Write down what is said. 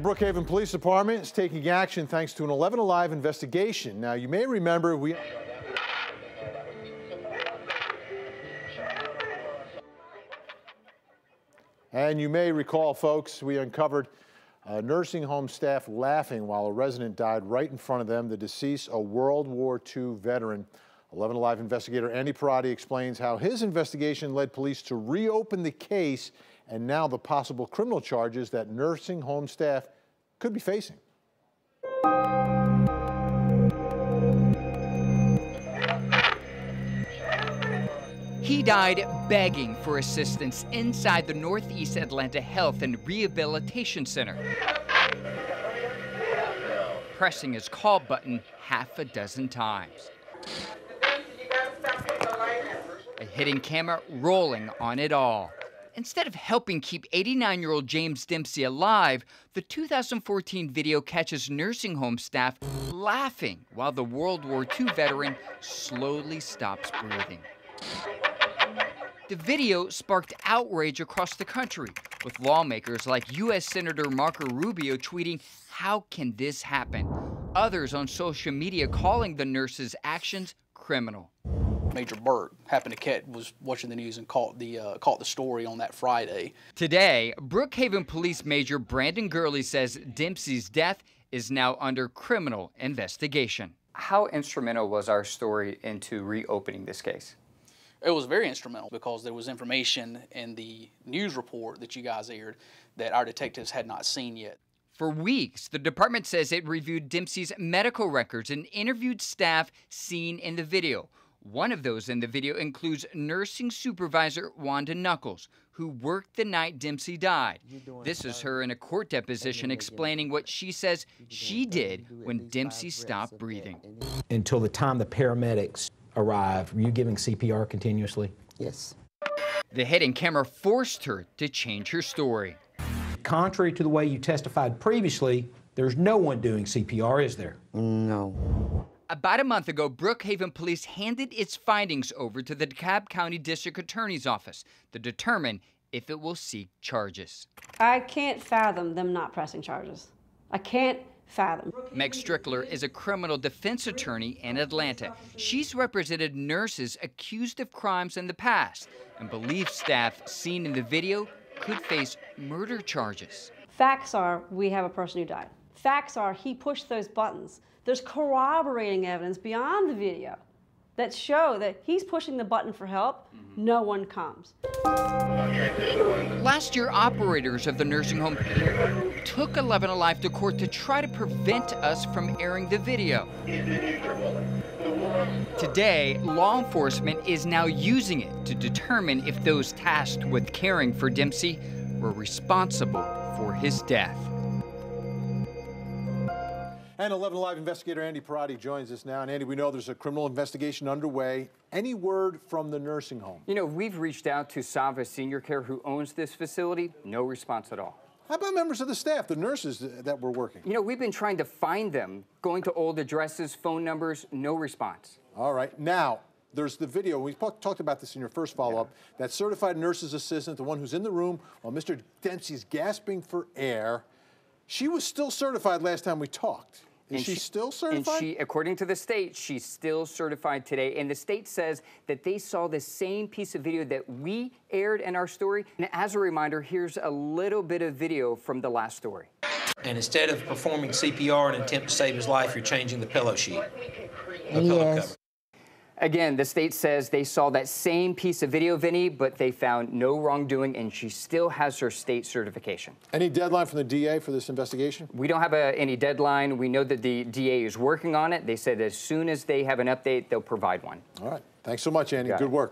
The Brookhaven Police Department is taking action thanks to an 11Alive investigation. Now, you may remember And you may recall, folks, we uncovered nursing home staff laughing while a resident died right in front of them. The deceased, a World War II veteran. 11Alive investigator Andy Parati explains how his investigation led police to reopen the case and now the possible criminal charges that nursing home staff could be facing. He died begging for assistance inside the Northeast Atlanta Health and Rehabilitation Center, pressing his call button half a dozen times. A hidden camera rolling on it all. Instead of helping keep 89-year-old James Dempsey alive, the 2014 video catches nursing home staff laughing while the World War II veteran slowly stops breathing. The video sparked outrage across the country, with lawmakers like U.S. Senator Marco Rubio tweeting, "How can this happen?" Others on social media calling the nurse's actions criminal. Major Burt was watching the news and caught the story on that Friday. Today, Brookhaven Police Major Brandon Gurley says Dempsey's death is now under criminal investigation. How instrumental was our story into reopening this case? It was very instrumental because there was information in the news report that you guys aired that our detectives had not seen yet. For weeks, the department says it reviewed Dempsey's medical records and interviewed staff seen in the video. One of those in the video includes nursing supervisor Wanda Knuckles, who worked the night Dempsey died. This is her in a court deposition explaining what she says she did when Dempsey stopped breathing. Until the time the paramedics arrived, were you giving CPR continuously? Yes. The hidden camera forced her to change her story. Contrary to the way you testified previously, there's no one doing CPR, is there? No. About a month ago, Brookhaven Police handed its findings over to the DeKalb County District Attorney's Office to determine if it will seek charges. I can't fathom them not pressing charges. I can't fathom. Meg Strickler is a criminal defense attorney in Atlanta. She's represented nurses accused of crimes in the past and believes staff seen in the video could face murder charges. Facts are, we have a person who died. Facts are, he pushed those buttons. There's corroborating evidence beyond the video that show that he's pushing the button for help. No one comes. Last year, operators of the nursing home took 11Alive to court to try to prevent us from airing the video. Today, law enforcement is now using it to determine if those tasked with caring for Dempsey were responsible for his death. And 11Alive investigator Andy Parati joins us now. And Andy, we know there's a criminal investigation underway. Any word from the nursing home? You know, we've reached out to Sava Senior Care, who owns this facility. No response at all. How about members of the staff, the nurses that were working? You know, we've been trying to find them, going to old addresses, phone numbers, no response. All right. Now, there's the video. We talked about this in your first follow-up. Yeah. That certified nurse's assistant, the one who's in the room while Mr. Dempsey's gasping for air. She was still certified last time we talked. Is she still certified? And according to the state, she's still certified today. And the state says that they saw the same piece of video that we aired in our story. And as a reminder, here's a little bit of video from the last story. And instead of performing CPR in an attempt to save his life, you're changing the pillow sheet. The pillow cover. Again, the state says they saw that same piece of video, Vinny, but they found no wrongdoing, and she still has her state certification. Any deadline from the DA for this investigation? We don't have any deadline. We know that the DA is working on it. They said as soon as they have an update, they'll provide one. All right. Thanks so much, Andy. Good work.